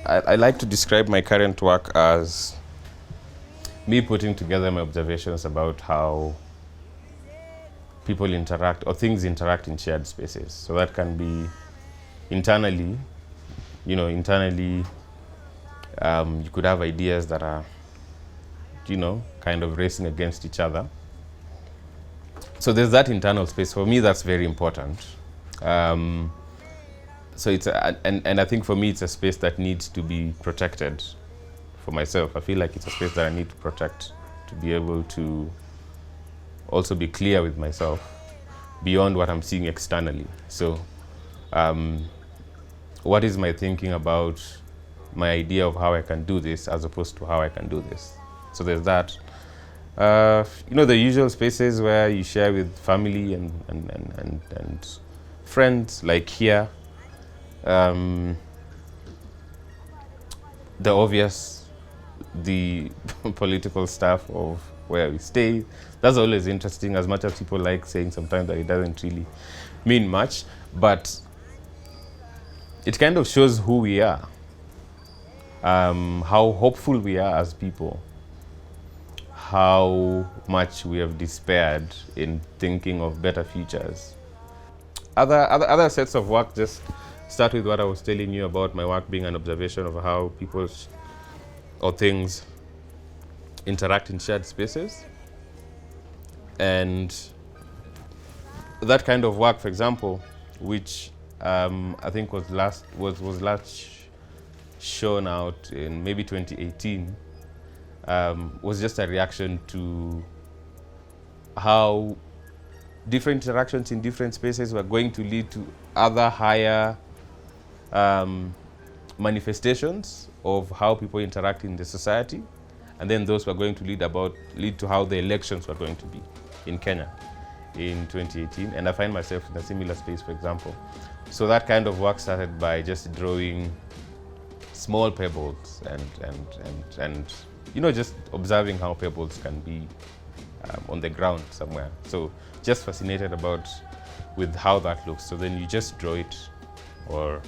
I like to describe my current work as me putting together my observations about how people interact or things interact in shared spaces. So that can be internally, you could have ideas that are, kind of racing against each other. So there's that internal space. For me, that's very important. So it's and I think for me, it's a space that needs to be protected. For myself, I feel like it's a space that I need to protect to be able to also be clear with myself beyond what I'm seeing externally. So what is my thinking about my idea of how I can do this as opposed to how I can do this? So there's that. The usual spaces where you share with family and friends, like here. The obvious, the political stuff of where we stay. That's always interesting, as much as people like saying sometimes that it doesn't really mean much, but it kind of shows who we are, how hopeful we are as people, how much we have despaired in thinking of better futures. Other sets of work just start with what I was telling you about my work being an observation of how people or things interact in shared spaces. And that kind of work, for example, which I think was last shown out in maybe 2018, was just a reaction to how different interactions in different spaces were going to lead to other higher manifestations of how people interact in the society, and then those were going to lead to how the elections were going to be in Kenya in 2018. And I find myself in a similar space, for example. So that kind of work started by just drawing small pebbles and just observing how pebbles can be on the ground somewhere. So just fascinated with how that looks. So then you just draw it, or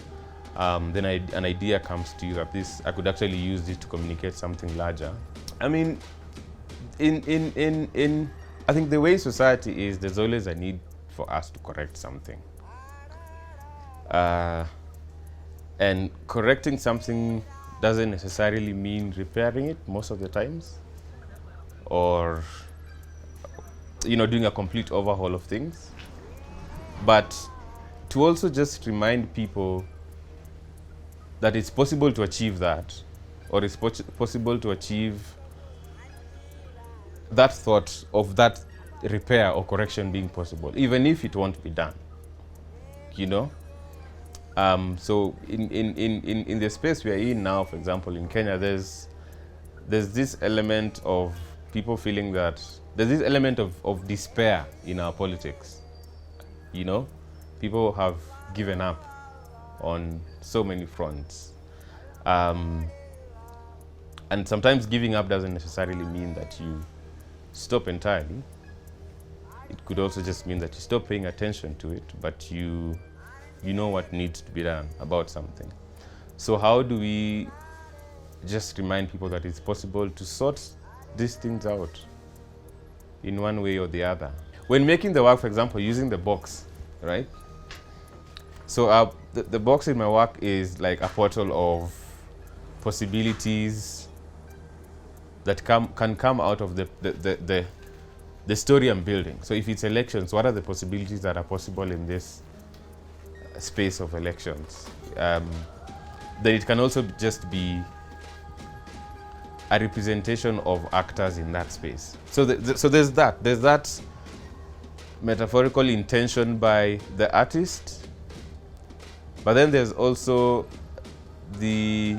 then an idea comes to you that I could actually use this to communicate something larger. I mean, I think the way society is, there's always a need for us to correct something. And correcting something doesn't necessarily mean repairing it most of the times, or doing a complete overhaul of things. But to also just remind people that it's possible to achieve that, or it's possible to achieve that thought of that repair or correction being possible, even if it won't be done. So in the space we are in now, for example, in Kenya, there's this element of people feeling that there's this element of despair in our politics. People have given up on so many fronts. And sometimes giving up doesn't necessarily mean that you stop entirely. It could also just mean that you stop paying attention to it, but you know what needs to be done about something. So how do we just remind people that it's possible to sort these things out in one way or the other? When making the work, for example, using the box, right? So the box in my work is like a portal of possibilities that can come out of the story I'm building. So if it's elections, what are the possibilities that are possible in this space of elections? Then it can also just be a representation of actors in that space. So there's that metaphorical intention by the artist, but then there's also the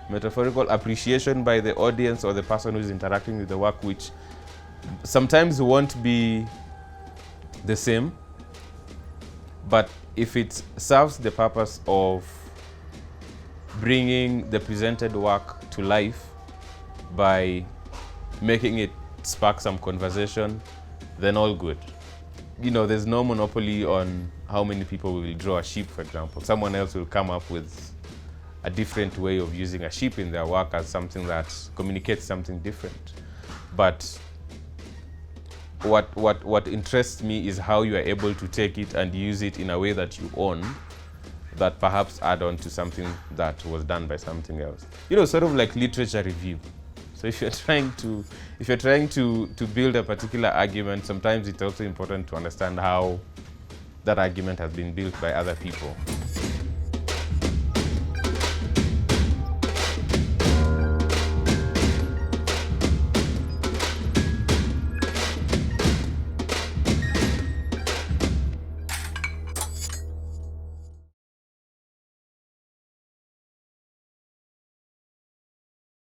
metaphorical appreciation by the audience or the person who's interacting with the work, which sometimes won't be the same, but if it serves the purpose of bringing the presented work to life by making it spark some conversation, then all good. There's no monopoly on how many people will draw a sheep, for example. Someone else will come up with a different way of using a sheep in their work as something that communicates something different. But what interests me is how you are able to take it and use it in a way that you own, that perhaps add on to something that was done by something else. You know, sort of like literature review. So if you're trying to build a particular argument, sometimes it's also important to understand how that argument has been built by other people.